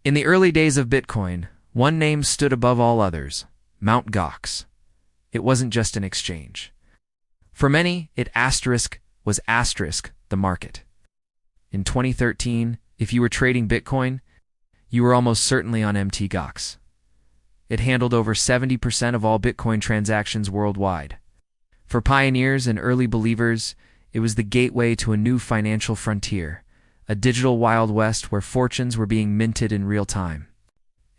In the early days of Bitcoin, one name stood above all others: Mt. Gox. It wasn't just an exchange. For many, it was the market. In 2013, if you were trading Bitcoin, you were almost certainly on Mt. Gox. It handled over 70% of all Bitcoin transactions worldwide. For pioneers and early believers, it was the gateway to a new financial frontier, a digital Wild West where fortunes were being minted in real time.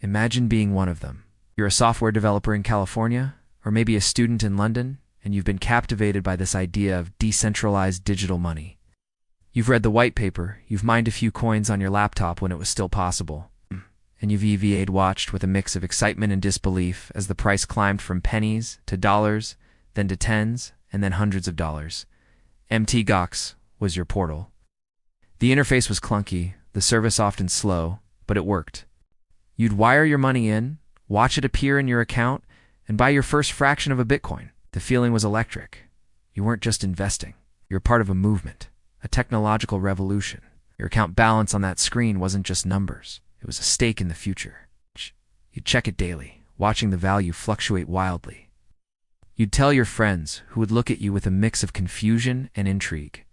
Imagine being one of them. You're a software developer in California, or maybe a student in London, and you've been captivated by this idea of decentralized digital money. You've read the white paper, you've mined a few coins on your laptop when it was still possible, and you've EVA'd watched with a mix of excitement and disbelief as the price climbed from pennies to dollars, then to tens, and then hundreds of dollars. Mt. Gox was your portal. The interface was clunky, the service often slow, but it worked. You'd wire your money in, watch it appear in your account, and buy your first fraction of a Bitcoin. The feeling was electric. You weren't just investing. You were part of a movement, a technological revolution. Your account balance on that screen wasn't just numbers. It was a stake in the future. You'd check it daily, watching the value fluctuate wildly. You'd tell your friends, who would look at you with a mix of confusion and intrigue.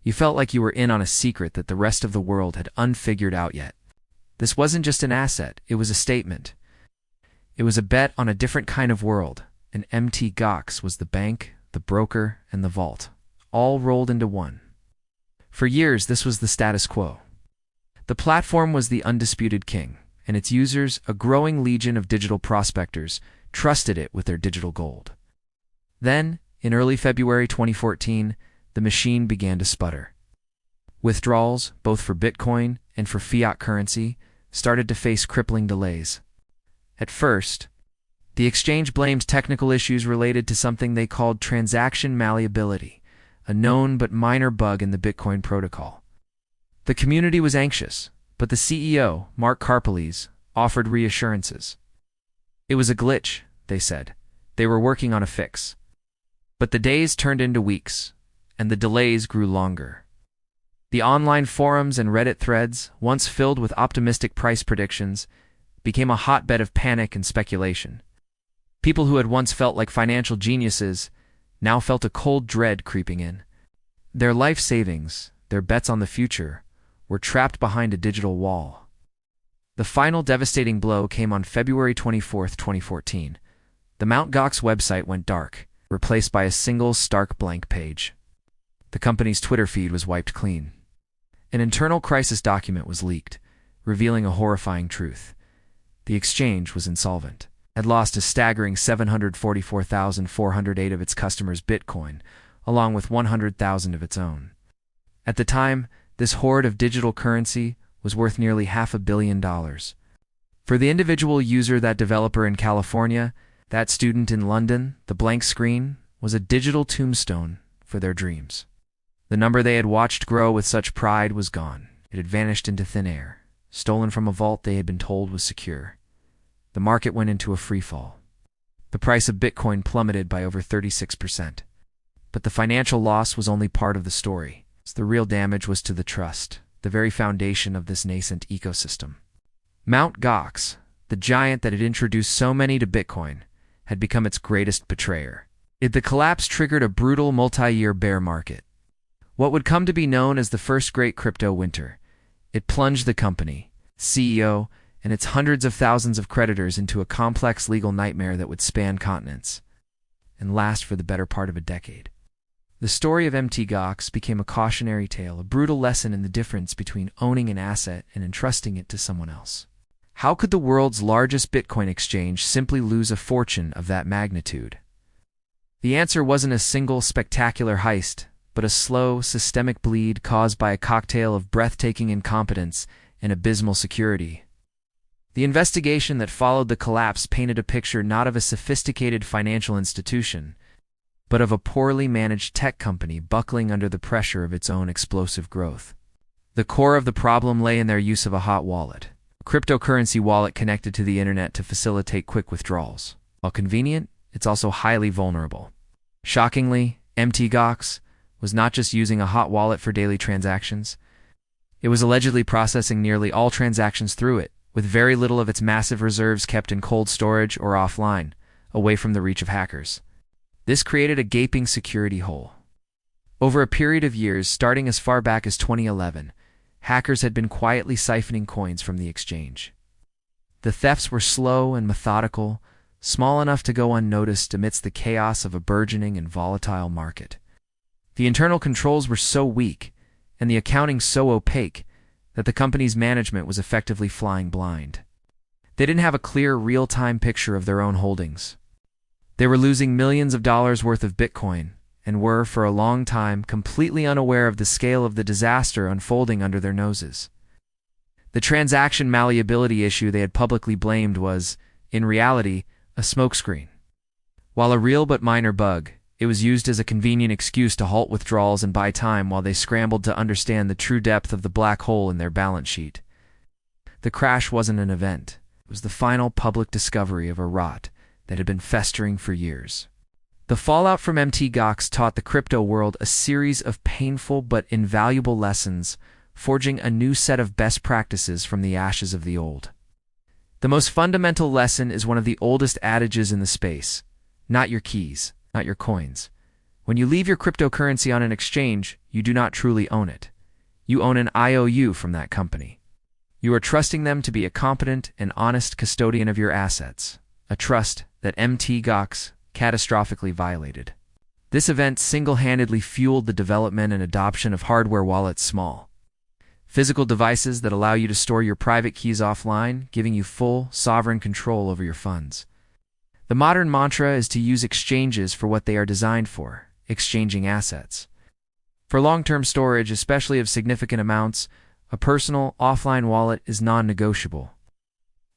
You felt like you were in on a secret that the rest of the world had unfigured out yet. This wasn't just an asset, it was a statement. It was a bet on a different kind of world, and Mt. Gox was the bank, the broker, and the vault, all rolled into one. For years, this was the status quo. The platform was the undisputed king, and its users, a growing legion of digital prospectors, trusted it with their digital gold. Then, in early February 2014, the machine began to sputter. Withdrawals, both for Bitcoin and for fiat currency, started to face crippling delays. At first, the exchange blamed technical issues related to something they called transaction malleability, a known but minor bug in the Bitcoin protocol. The community was anxious, but the CEO, Mark Karpeles, offered reassurances. It was a glitch, they said. They were working on a fix. But the days turned into weeks, and the delays grew longer. The online forums and Reddit threads, once filled with optimistic price predictions, became a hotbed of panic and speculation. People who had once felt like financial geniuses now felt a cold dread creeping in. Their life savings, their bets on the future, were trapped behind a digital wall. The final devastating blow came on February 24, 2014. The Mt. Gox website went dark, replaced by a single stark blank page. The company's Twitter feed was wiped clean. An internal crisis document was leaked, revealing a horrifying truth. The exchange was insolvent, had lost a staggering 744,408 of its customers' Bitcoin, along with 100,000 of its own. At the time, this hoard of digital currency was worth nearly $500 million. For the individual user, that developer in California, that student in London, the blank screen was a digital tombstone for their dreams. The number they had watched grow with such pride was gone. It had vanished into thin air, stolen from a vault they had been told was secure. The market went into a freefall. The price of Bitcoin plummeted by over 36%. But the financial loss was only part of the story. The real damage was to the trust, the very foundation of this nascent ecosystem. Mt. Gox, the giant that had introduced so many to Bitcoin, had become its greatest betrayer. The collapse triggered a brutal multi-year bear market. What would come to be known as the first great crypto winter. It plunged the company, CEO, and its hundreds of thousands of creditors into a complex legal nightmare that would span continents and last for the better part of a decade. The story of Mt. Gox became a cautionary tale, a brutal lesson in the difference between owning an asset and entrusting it to someone else. How could the world's largest Bitcoin exchange simply lose a fortune of that magnitude? The answer wasn't a single spectacular heist, but a slow, systemic bleed caused by a cocktail of breathtaking incompetence and abysmal security. The investigation that followed the collapse painted a picture not of a sophisticated financial institution, but of a poorly managed tech company buckling under the pressure of its own explosive growth. The core of the problem lay in their use of a hot wallet, a cryptocurrency wallet connected to the internet to facilitate quick withdrawals. While convenient, it's also highly vulnerable. Shockingly, Mt. Gox was not just using a hot wallet for daily transactions. It was allegedly processing nearly all transactions through it, with very little of its massive reserves kept in cold storage or offline, away from the reach of hackers. This created a gaping security hole. Over a period of years, starting as far back as 2011, hackers had been quietly siphoning coins from the exchange. The thefts were slow and methodical, small enough to go unnoticed amidst the chaos of a burgeoning and volatile market. The internal controls were so weak, and the accounting so opaque, that the company's management was effectively flying blind. They didn't have a clear, real-time picture of their own holdings. They were losing millions of dollars worth of Bitcoin, and were, for a long time, completely unaware of the scale of the disaster unfolding under their noses. The transaction malleability issue they had publicly blamed was, in reality, a smokescreen. While a real but minor bug, it was used as a convenient excuse to halt withdrawals and buy time while they scrambled to understand the true depth of the black hole in their balance sheet. The crash wasn't an event. It was the final public discovery of a rot that had been festering for years. The fallout from Mt. Gox taught the crypto world a series of painful but invaluable lessons, forging a new set of best practices from the ashes of the old. The most fundamental lesson is one of the oldest adages in the space: not your keys, not your coins. When you leave your cryptocurrency on an exchange, you do not truly own it. You own an IOU from that company. You are trusting them to be a competent and honest custodian of your assets, a trust that Mt. Gox catastrophically violated. This event single-handedly fueled the development and adoption of hardware wallets, small physical devices that allow you to store your private keys offline, giving you full, sovereign control over your funds. The modern mantra is to use exchanges for what they are designed for, exchanging assets. For long-term storage, especially of significant amounts, a personal, offline wallet is non-negotiable.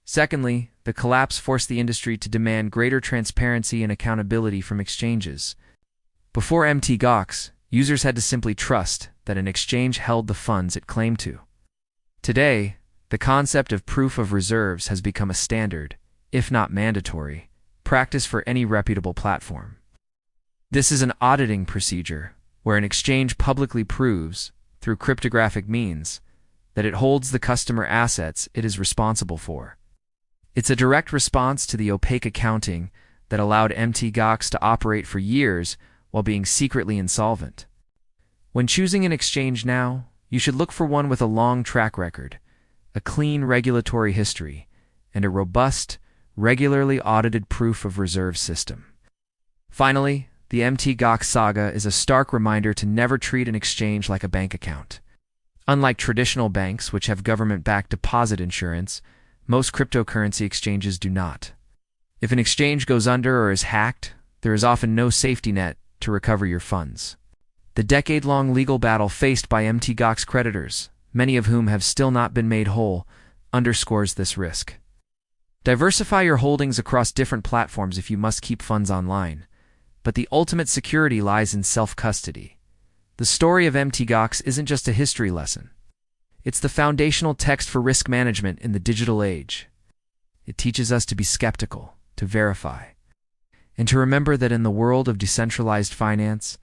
Secondly, the collapse forced the industry to demand greater transparency and accountability from exchanges. Before Mt. Gox, users had to simply trust that an exchange held the funds it claimed to. Today, the concept of proof of reserves has become a standard, if not mandatory, practice for any reputable platform. This is an auditing procedure where an exchange publicly proves, through cryptographic means, that it holds the customer assets it is responsible for. It's a direct response to the opaque accounting that allowed Mt. Gox to operate for years while being secretly insolvent. When choosing an exchange now, you should look for one with a long track record, a clean regulatory history, and a robust, regularly audited proof of reserve system. Finally, the Mt. Gox saga is a stark reminder to never treat an exchange like a bank account. Unlike traditional banks, which have government-backed deposit insurance, most cryptocurrency exchanges do not. If an exchange goes under or is hacked, there is often no safety net to recover your funds. The decade-long legal battle faced by Mt. Gox creditors, many of whom have still not been made whole, underscores this risk. Diversify your holdings across different platforms if you must keep funds online, but the ultimate security lies in self-custody. The story of Mt. Gox isn't just a history lesson. It's the foundational text for risk management in the digital age. It teaches us to be skeptical, to verify, and to remember that in the world of decentralized finance,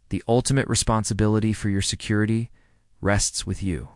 the ultimate responsibility for your security rests with you.